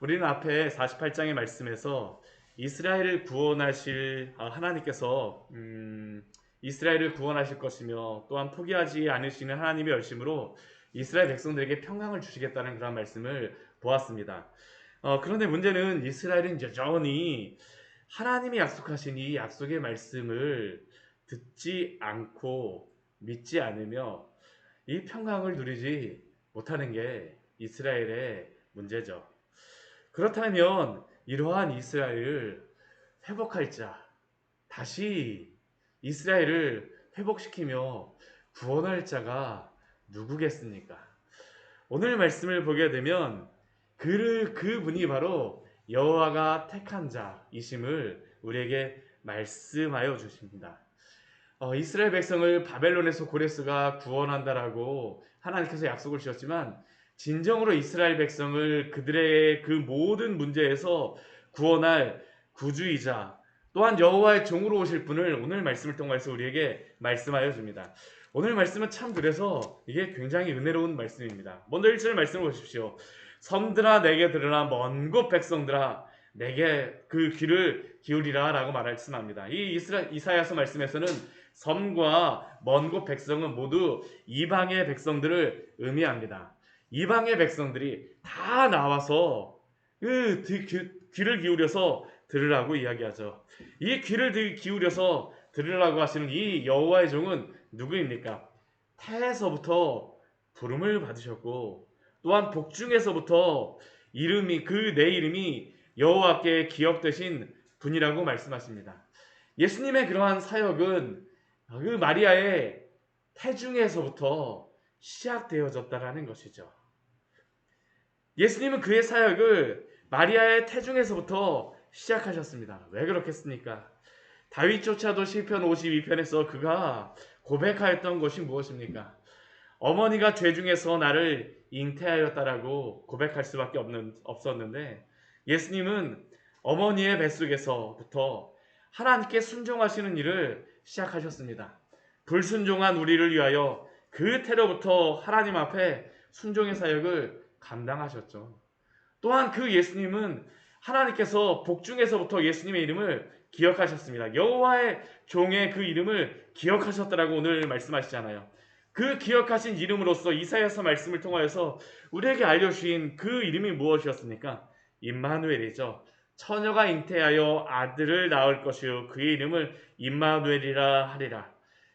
우리는 앞에 48장의 말씀에서 이스라엘을 구원하실 하나님께서 이스라엘을 구원하실 것이며 또한 포기하지 않으시는 하나님의 열심으로 이스라엘 백성들에게 평강을 주시겠다는 그런 말씀을 보았습니다. 그런데 문제는 이스라엘은 여전히 하나님이 약속하신 이 약속의 말씀을 듣지 않고 믿지 않으며 이 평강을 누리지 못하는 게 이스라엘의 문제죠. 그렇다면 이러한 이스라엘을 회복할 자, 다시 이스라엘을 회복시키며 구원할 자가 누구겠습니까? 오늘 말씀을 보게 되면 그분이 바로 여호와가 택한 자이심을 우리에게 말씀하여 주십니다. 이스라엘 백성을 바벨론에서 고레스가 구원한다라고 하나님께서 약속을 주셨지만 진정으로 이스라엘 백성을 그들의 그 모든 문제에서 구원할 구주이자 또한 여호와의 종으로 오실 분을 오늘 말씀을 통해서 우리에게 말씀하여 줍니다. 오늘 말씀은 참 그래서 이게 굉장히 은혜로운 말씀입니다. 먼저 1절 말씀을 보십시오. 섬들아 내게 들으라, 먼 곳 백성들아 내게 그 귀를 기울이라 라고 말씀합니다. 이 이사야서 말씀에서는 섬과 먼 곳 백성은 모두 이방의 백성들을 의미합니다. 이방의 백성들이 다 나와서 귀를 기울여서 들으라고 이야기하죠. 이 귀를 기울여서 들으라고 하시는 이 여호와의 종은 누구입니까? 태에서부터 부름을 받으셨고 또한 복중에서부터 내 이름이 여호와께 기억되신 분이라고 말씀하십니다. 예수님의 그러한 사역은 그 마리아의 태중에서부터 시작되어졌다라는 것이죠. 예수님은 그의 사역을 마리아의 태중에서부터 시작하셨습니다. 왜 그렇겠습니까? 다윗조차도 시편 52편에서 그가 고백하였던 것이 무엇입니까? 어머니가 죄 중에서 나를 잉태하였다라고 고백할 수밖에 없었는데 예수님은 어머니의 뱃속에서부터 하나님께 순종하시는 일을 시작하셨습니다. 불순종한 우리를 위하여 그 태로부터 하나님 앞에 순종의 사역을 감당하셨죠. 또한 그 예수님은 하나님께서 복중에서부터 예수님의 이름을 기억하셨습니다. 여호와의 종의 그 이름을 기억하셨다라고 오늘 말씀하시잖아요. 그 기억하신 이름으로써 이사야서 말씀을 통하여서 우리에게 알려주신 그 이름이 무엇이었습니까? 임마누엘이죠. 처녀가 잉태하여 아들을 낳을 것이요 그의 이름을 임마누엘이라 하리라.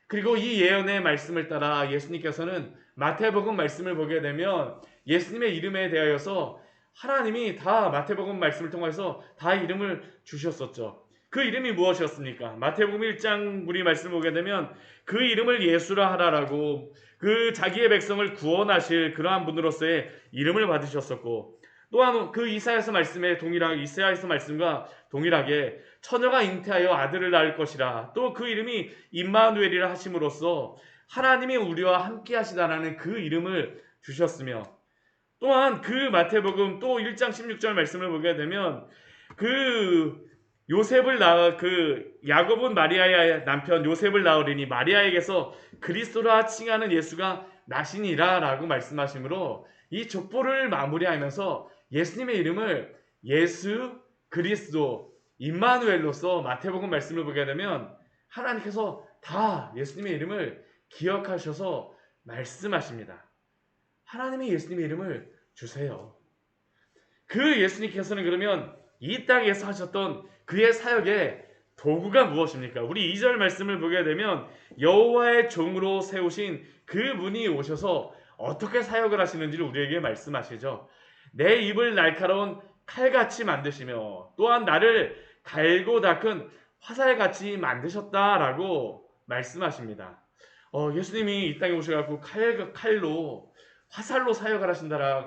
그리고 이 예언의 말씀을 따라 예수님께서는 마태복음 말씀을 보게 되면 예수님의 이름에 대하여서 하나님이 다 마태복음 말씀을 통해서 다 이름을 주셨었죠. 그 이름이 무엇이었습니까? 마태복음 1장 우리 말씀을 보게 되면 그 이름을 예수라 하라라고 그 자기의 백성을 구원하실 그러한 분으로서의 이름을 받으셨었고 또한 그 이사야서 말씀과 동일하게 처녀가 잉태하여 아들을 낳을 것이라 또 그 이름이 임마누엘이라 하심으로써 하나님이 우리와 함께 하시다라는 그 이름을 주셨으며 또한 그 마태복음 또 1장 16절 말씀을 보게 되면 그 야곱은 마리아의 남편 요셉을 낳으리니 마리아에게서 그리스도라 칭하는 예수가 나시니라라고 말씀하시므로 이 족보를 마무리하면서 예수님의 이름을 예수 그리스도 임마누엘로서 마태복음 말씀을 보게 되면 하나님께서 다 예수님의 이름을 기억하셔서 말씀하십니다. 하나님이 예수님의 이름을 주세요. 그 예수님께서는 그러면 이 땅에서 하셨던 그의 사역의 도구가 무엇입니까? 우리 2절 말씀을 보게 되면 여호와의 종으로 세우신 그분이 오셔서 어떻게 사역을 하시는지를 우리에게 말씀하시죠. 내 입을 날카로운 칼같이 만드시며 또한 나를 갈고 닦은 화살같이 만드셨다라고 말씀하십니다. 예수님이 이 땅에 오셔서 칼로 화살로 사역을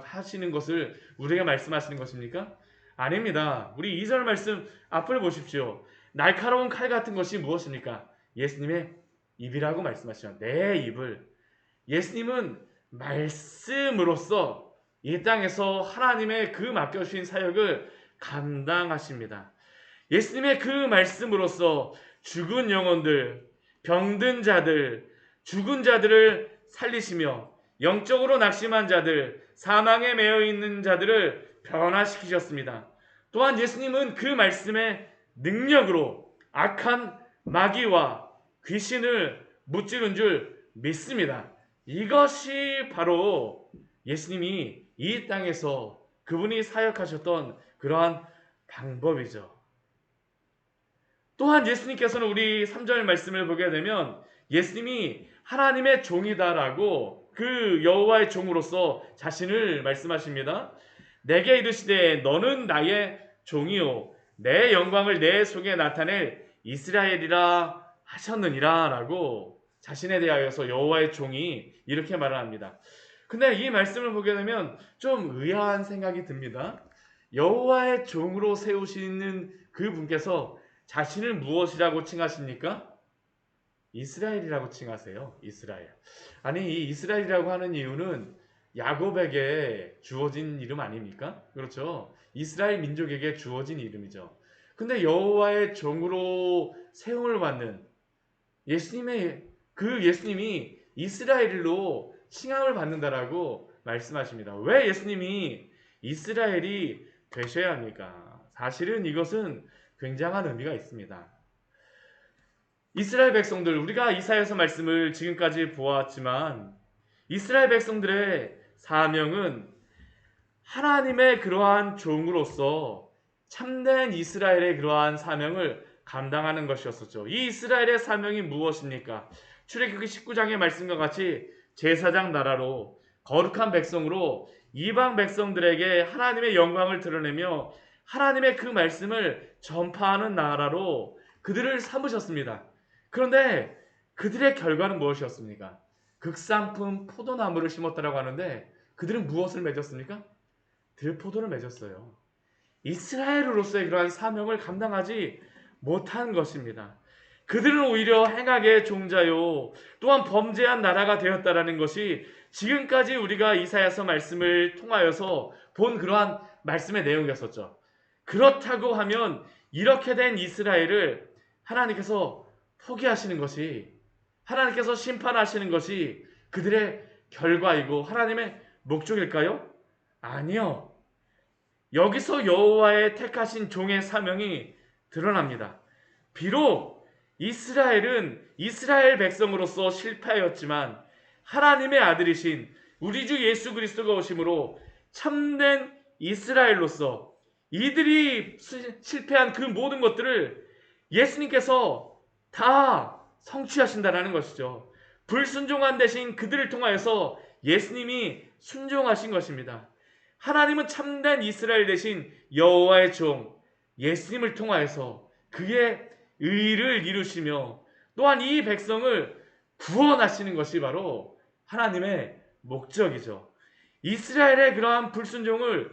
하시는 것을 우리에게 말씀하시는 것입니까? 아닙니다. 우리 2절 말씀 앞을 보십시오. 날카로운 칼 같은 것이 무엇입니까? 예수님의 입이라고 말씀하시죠. 내 입을. 예수님은 말씀으로써 이 땅에서 하나님의 그 맡겨주신 사역을 감당하십니다. 예수님의 그 말씀으로써 죽은 영혼들, 병든 자들, 죽은 자들을 살리시며 영적으로 낙심한 자들, 사망에 매여 있는 자들을 변화시키셨습니다. 또한 예수님은 그 말씀의 능력으로 악한 마귀와 귀신을 무찌른 줄 믿습니다. 이것이 바로 예수님이 이 땅에서 그분이 사역하셨던 그러한 방법이죠. 또한 예수님께서는 우리 3절 말씀을 보게 되면 예수님이 하나님의 종이다라고 그 여호와의 종으로서 자신을 말씀하십니다. 내게 이르시되 너는 나의 종이요 내 영광을 내 속에 나타낼 이스라엘이라 하셨느니라 라고 자신에 대하여서 여호와의 종이 이렇게 말을 합니다. 근데 이 말씀을 보게 되면 좀 의아한 생각이 듭니다. 여호와의 종으로 세우시는 그 분께서 자신을 무엇이라고 칭하십니까? 이스라엘이라고 칭하세요. 이스라엘. 아니 이 이스라엘이라고 하는 이유는 야곱에게 주어진 이름 아닙니까? 그렇죠. 이스라엘 민족에게 주어진 이름이죠. 근데 여호와의 종으로 세움을 받는 예수님이 이스라엘로 칭함을 받는다라고 말씀하십니다. 왜 예수님이 이스라엘이 되셔야 합니까? 사실은 이것은 굉장한 의미가 있습니다. 이스라엘 백성들, 우리가 이사야서 말씀을 지금까지 보았지만 이스라엘 백성들의 사명은 하나님의 그러한 종으로서 참된 이스라엘의 그러한 사명을 감당하는 것이었었죠. 이 이스라엘의 사명이 무엇입니까? 출애굽기 19장의 말씀과 같이 제사장 나라로 거룩한 백성으로 이방 백성들에게 하나님의 영광을 드러내며 하나님의 그 말씀을 전파하는 나라로 그들을 삼으셨습니다. 그런데 그들의 결과는 무엇이었습니까? 극상품 포도나무를 심었다라고 하는데 그들은 무엇을 맺었습니까? 들포도를 맺었어요. 이스라엘으로서의 그러한 사명을 감당하지 못한 것입니다. 그들은 오히려 행악의 종자요 또한 범죄한 나라가 되었다라는 것이 지금까지 우리가 이사야서 말씀을 통하여서 본 그러한 말씀의 내용이었었죠. 그렇다고 하면 이렇게 된 이스라엘을 하나님께서 포기하시는 것이, 하나님께서 심판하시는 것이 그들의 결과이고 하나님의 목적일까요? 아니요. 여기서 여호와의 택하신 종의 사명이 드러납니다. 비록 이스라엘은 이스라엘 백성으로서 실패하였지만 하나님의 아들이신 우리 주 예수 그리스도가 오심으로 참된 이스라엘로서 이들이 실패한 그 모든 것들을 예수님께서 다 성취하신다는 것이죠. 불순종한 대신 그들을 통하여서 예수님이 순종하신 것입니다. 하나님은 참된 이스라엘 대신 여호와의 종 예수님을 통하여서 그의 의를 이루시며 또한 이 백성을 구원하시는 것이 바로 하나님의 목적이죠. 이스라엘의 그러한 불순종을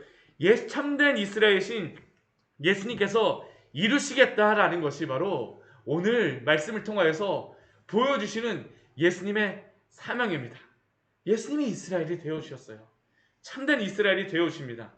참된 이스라엘이신 예수님께서 이루시겠다라는 것이 바로 오늘 말씀을 통하여서 보여주시는 예수님의 사명입니다. 예수님이 이스라엘이 되어주셨어요. 참된 이스라엘이 되어주십니다.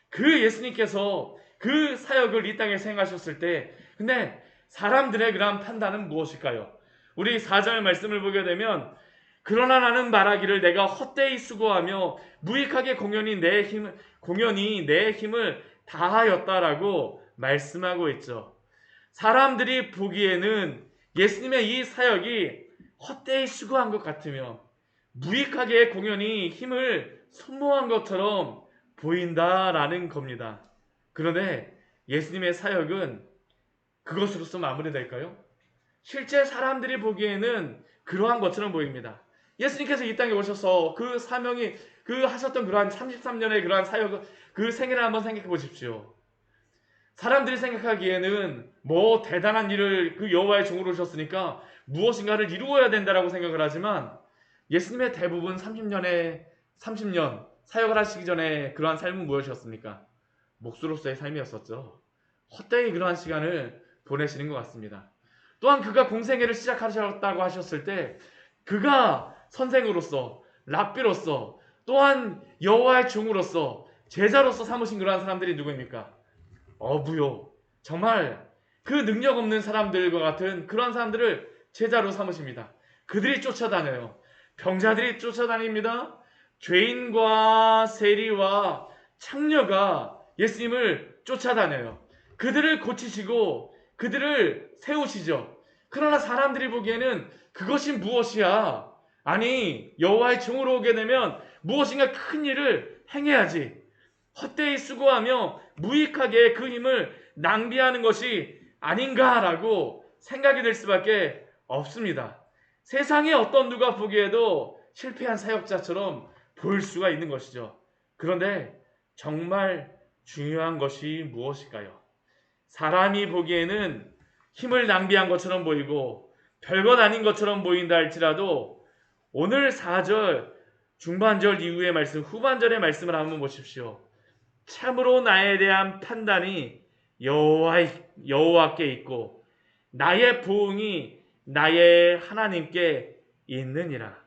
그 예수님께서 그 사역을 이 땅에 행하셨을 때 근데 사람들의 그러한 판단은 무엇일까요? 우리 4절 말씀을 보게 되면 그러나 나는 말하기를 내가 헛되이 수고하며 무익하게 공연히 내 힘을 다하였다라고 말씀하고 있죠. 사람들이 보기에는 예수님의 이 사역이 헛되이 수고한 것 같으며 무익하게 공연히 힘을 소모한 것처럼 보인다라는 겁니다. 그런데 예수님의 사역은 그것으로서 마무리될까요? 실제 사람들이 보기에는 그러한 것처럼 보입니다. 예수님께서 이 땅에 오셔서 그 사명이 하셨던 그러한 33년의 그러한 사역을 그 생애를 한번 생각해 보십시오. 사람들이 생각하기에는 뭐 대단한 일을 그 여호와의 종으로 오셨으니까 무엇인가를 이루어야 된다라고 생각을 하지만 예수님의 대부분 30년 사역을 하시기 전에 그러한 삶은 무엇이었습니까? 목수로서의 삶이었었죠. 헛되이 그러한 시간을 보내시는 것 같습니다. 또한 그가 공생애를 시작하셨다고 하셨을 때 그가 선생으로서 랍비로서 또한 여호와의 종으로서 제자로서 삼으신 그러한 사람들이 누구입니까? 어부요. 정말 그 능력 없는 사람들과 같은 그러한 사람들을 제자로 삼으십니다. 그들이 쫓아다녀요. 병자들이 쫓아다닙니다. 죄인과 세리와 창녀가 예수님을 쫓아다녀요. 그들을 고치시고 그들을 세우시죠. 그러나 사람들이 보기에는 그것이 무엇이야? 아니, 여호와의 종으로 오게 되면 무엇인가 큰 일을 행해야지. 헛되이 수고하며 무익하게 그 힘을 낭비하는 것이 아닌가라고 생각이 들 수밖에 없습니다. 세상에 어떤 누가 보기에도 실패한 사역자처럼 보일 수가 있는 것이죠. 그런데 정말 중요한 것이 무엇일까요? 사람이 보기에는 힘을 낭비한 것처럼 보이고 별것 아닌 것처럼 보인다 할지라도 오늘 4절 중반절 이후의 말씀, 후반절의 말씀을 한번 보십시오. 참으로 나에 대한 판단이 여호와께 있고 나의 보응이 나의 하나님께 있느니라.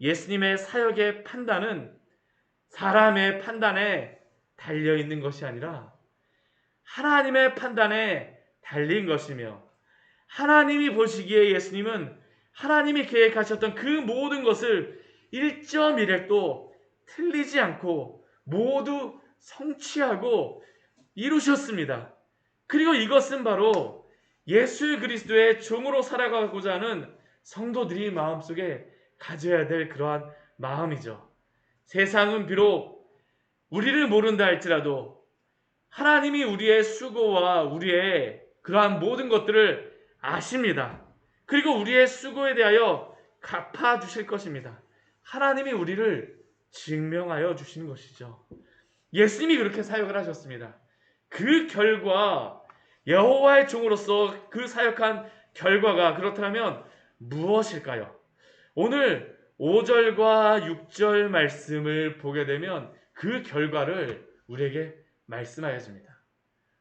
예수님의 사역의 판단은 사람의 판단에 달려 있는 것이 아니라 하나님의 판단에 달린 것이며, 하나님이 보시기에 예수님은 하나님이 계획하셨던 그 모든 것을 1.1획도 틀리지 않고 모두 성취하고 이루셨습니다. 그리고 이것은 바로 예수 그리스도의 종으로 살아가고자 하는 성도들이 마음속에 가져야 될 그러한 마음이죠. 세상은 비록 우리를 모른다 할지라도 하나님이 우리의 수고와 우리의 그러한 모든 것들을 아십니다. 그리고 우리의 수고에 대하여 갚아주실 것입니다. 하나님이 우리를 증명하여 주시는 것이죠. 예수님이 그렇게 사역을 하셨습니다. 그 결과, 여호와의 종으로서 그 사역한 결과가 그렇다면 무엇일까요? 오늘 5절과 6절 말씀을 보게 되면 그 결과를 우리에게 말씀하여 줍니다.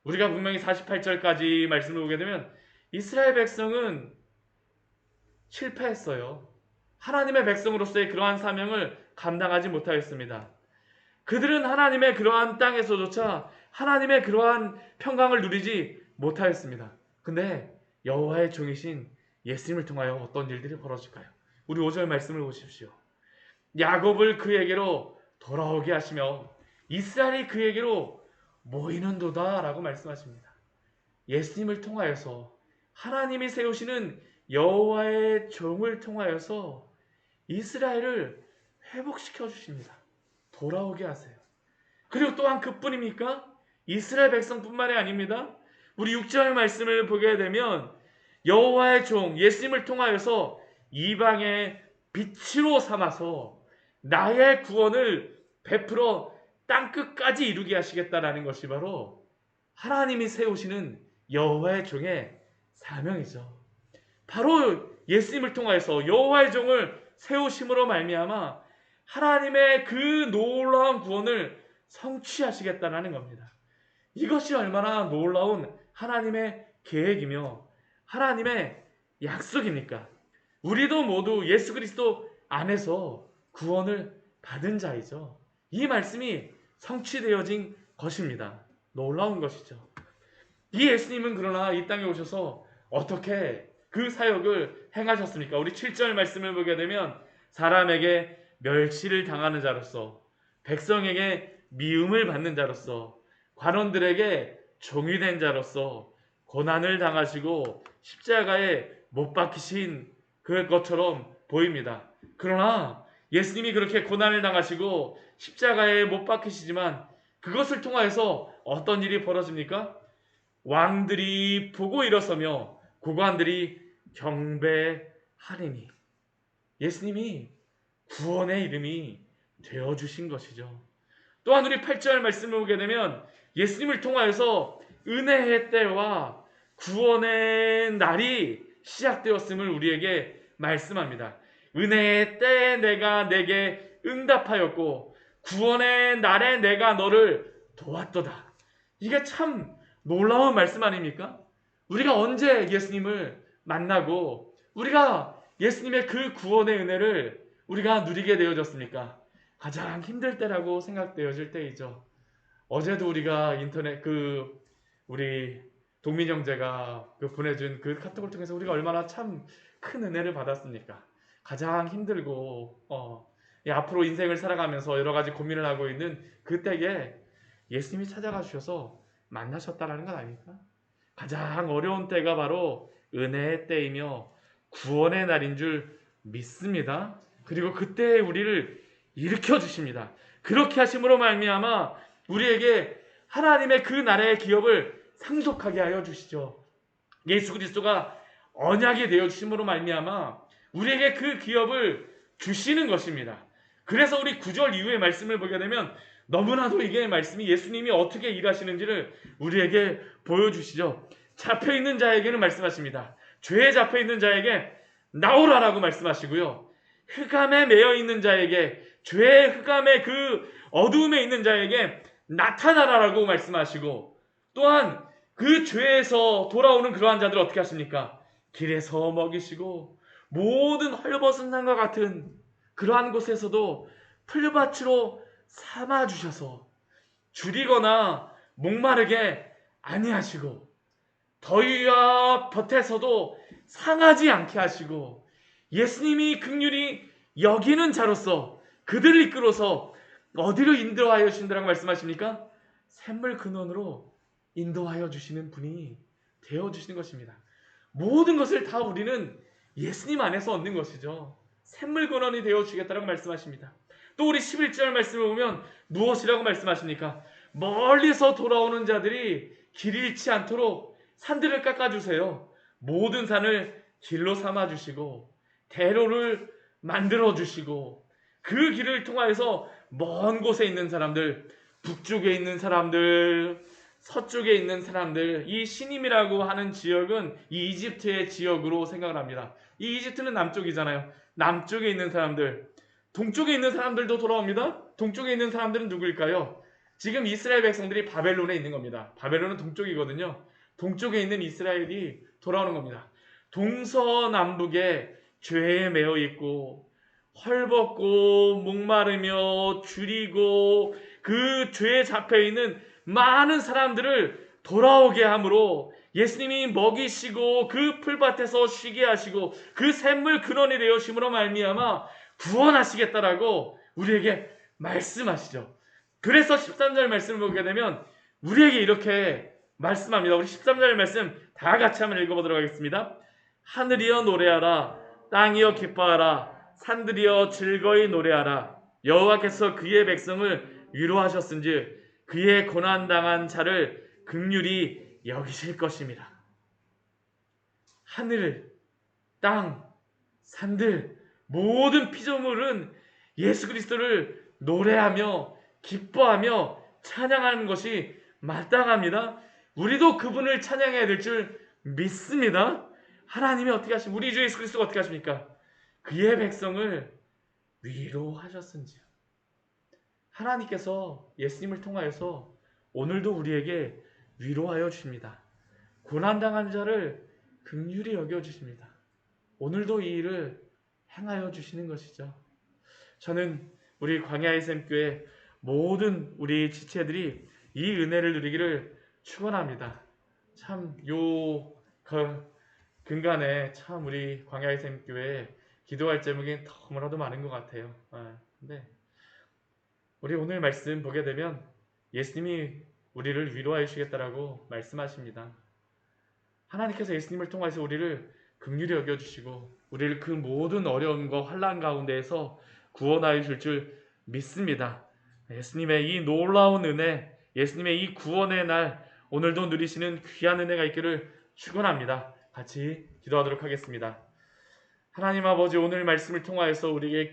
우리가 분명히 48절까지 말씀을 보게 되면 이스라엘 백성은 실패했어요. 하나님의 백성으로서의 그러한 사명을 감당하지 못하였습니다. 그들은 하나님의 그러한 땅에서조차 하나님의 그러한 평강을 누리지 못하였습니다. 근데 여호와의 종이신 예수님을 통하여 어떤 일들이 벌어질까요? 우리 5절 말씀을 보십시오. 야곱을 그에게로 돌아오게 하시며 이스라엘이 그에게로 모이는도다 라고 말씀하십니다. 예수님을 통하여서 하나님이 세우시는 여호와의 종을 통하여서 이스라엘을 회복시켜 주십니다. 돌아오게 하세요. 그리고 또한 그뿐입니까? 이스라엘 백성뿐만이 아닙니다. 우리 6절 말씀을 보게 되면 여호와의 종 예수님을 통하여서 이방의 빛으로 삼아서 나의 구원을 베풀어 땅끝까지 이루게 하시겠다라는 것이 바로 하나님이 세우시는 여호와의 종의 사명이죠. 바로 예수님을 통하여서 여호와의 종을 세우심으로 말미암아 하나님의 그 놀라운 구원을 성취하시겠다는 겁니다. 이것이 얼마나 놀라운 하나님의 계획이며 하나님의 약속입니까? 우리도 모두 예수 그리스도 안에서 구원을 받은 자이죠. 이 말씀이 성취되어진 것입니다. 놀라운 것이죠. 이 예수님은 그러나 이 땅에 오셔서 어떻게 그 사역을 행하셨습니까? 우리 7절 말씀을 보게 되면 사람에게 멸시를 당하는 자로서, 백성에게 미움을 받는 자로서, 관원들에게 종이 된 자로서 고난을 당하시고 십자가에 못 박히신 그것처럼 보입니다. 그러나 예수님이 그렇게 고난을 당하시고 십자가에 못 박히시지만 그것을 통하여서 어떤 일이 벌어집니까? 왕들이 보고 일어서며 고관들이 경배하리니. 예수님이 구원의 이름이 되어주신 것이죠. 또한 우리 8절 말씀을 보게 되면 예수님을 통하여서 은혜의 때와 구원의 날이 시작되었음을 우리에게 말씀합니다. 은혜의 때에 내가 내게 응답하였고 구원의 날에 내가 너를 도왔도다. 이게 참 놀라운 말씀 아닙니까? 우리가 언제 예수님을 만나고 우리가 예수님의 그 구원의 은혜를 우리가 누리게 되어졌습니까? 가장 힘들 때라고 생각되어질 때이죠. 어제도 우리가 인터넷 우리 동민 형제가 보내준 그 카톡을 통해서 우리가 얼마나 참 큰 은혜를 받았습니까? 가장 힘들고 앞으로 인생을 살아가면서 여러 가지 고민을 하고 있는 그때에 예수님이 찾아가 주셔서 만나셨다라는 것 아닙니까? 가장 어려운 때가 바로 은혜의 때이며 구원의 날인 줄 믿습니다. 그리고 그때 우리를 일으켜 주십니다. 그렇게 하심으로 말미암아 우리에게 하나님의 그 나라의 기업을 상속하게 하여 주시죠. 예수 그리스도가 언약이 되어 주심으로 말미암아 우리에게 그 기업을 주시는 것입니다. 그래서 우리 9절 이후의 말씀을 보게 되면 너무나도 이게 말씀이 예수님이 어떻게 일하시는지를 우리에게 보여주시죠. 잡혀있는 자에게는 말씀하십니다. 죄에 잡혀있는 자에게 나오라라고 말씀하시고요. 흑암에 매여있는 자에게, 죄의 흑암의 그 어두움에 있는 자에게 나타나라라고 말씀하시고, 또한 그 죄에서 돌아오는 그러한 자들을 어떻게 하십니까? 길에서 먹이시고 모든 헐벗은 산과 같은 그러한 곳에서도 풀밭으로 삼아주셔서 줄이거나 목마르게 아니하시고 더위와 볕에서도 상하지 않게 하시고 예수님이 긍휼히 여기는 자로서 그들을 이끌어서 어디로 인도하여 주신다라고 말씀하십니까? 샘물 근원으로 인도하여 주시는 분이 되어 주시는 것입니다. 모든 것을 다 우리는 예수님 안에서 얻는 것이죠. 샘물 근원이 되어 주겠다라고 말씀하십니다. 또 우리 11절 말씀을 보면 무엇이라고 말씀하십니까? 멀리서 돌아오는 자들이 길 잃지 않도록 산들을 깎아주세요. 모든 산을 길로 삼아주시고 대로를 만들어주시고 그 길을 통하여서 먼 곳에 있는 사람들, 북쪽에 있는 사람들, 서쪽에 있는 사람들, 이 시님이라고 하는 지역은 이 이집트의 지역으로 생각을 합니다. 이 이집트는 남쪽이잖아요. 남쪽에 있는 사람들, 동쪽에 있는 사람들도 돌아옵니다. 동쪽에 있는 사람들은 누구일까요? 지금 이스라엘 백성들이 바벨론에 있는 겁니다. 바벨론은 동쪽이거든요. 동쪽에 있는 이스라엘이 돌아오는 겁니다. 동서남북에 죄에 매여 있고 헐벗고 목마르며 줄이고 그 죄에 잡혀 있는 많은 사람들을 돌아오게 함으로 예수님이 먹이시고 그 풀밭에서 쉬게 하시고 그 샘물 근원이 되어심으로 말미암아 구원하시겠다라고 우리에게 말씀하시죠. 그래서 13절 말씀을 보게 되면 우리에게 이렇게 말씀합니다. 우리 13절 말씀 다 같이 한번 읽어보도록 하겠습니다. 하늘이여 노래하라, 땅이여 기뻐하라, 산들이여 즐거이 노래하라. 여호와께서 그의 백성을 위로하셨은즉 그의 고난당한 자를 긍휼히 여기실 것입니다. 하늘, 땅, 산들 모든 피조물은 예수 그리스도를 노래하며 기뻐하며 찬양하는 것이 마땅합니다. 우리도 그분을 찬양해야 될 줄 믿습니다. 하나님이 어떻게 하십니까? 우리 주 예수 그리스도가 어떻게 하십니까? 그의 백성을 위로하셨은지요. 하나님께서 예수님을 통하여서 오늘도 우리에게 위로하여 주십니다. 고난당한 자를 긍휼히 여겨주십니다. 오늘도 이 일을 행하여 주시는 것이죠. 저는 우리 광야의 샘교회 모든 우리 지체들이 이 은혜를 누리기를 축원합니다. 참 근간에 참 우리 광야의 샘교회 기도할 제목이 너무나도 많은 것 같아요. 근데 우리 오늘 말씀 보게 되면 예수님이 우리를 위로하여 주시겠다라고 말씀하십니다. 하나님께서 예수님을 통해서 우리를 긍휼히 여겨주시고 우리를 그 모든 어려움과 환난 가운데에서 구원하여 줄 줄 믿습니다. 예수님의 이 놀라운 은혜, 예수님의 이 구원의 날 오늘도 누리시는 귀한 은혜가 있기를 축원합니다. 같이 기도하도록 하겠습니다. 하나님 아버지, 오늘 말씀을 통하여서 우리에게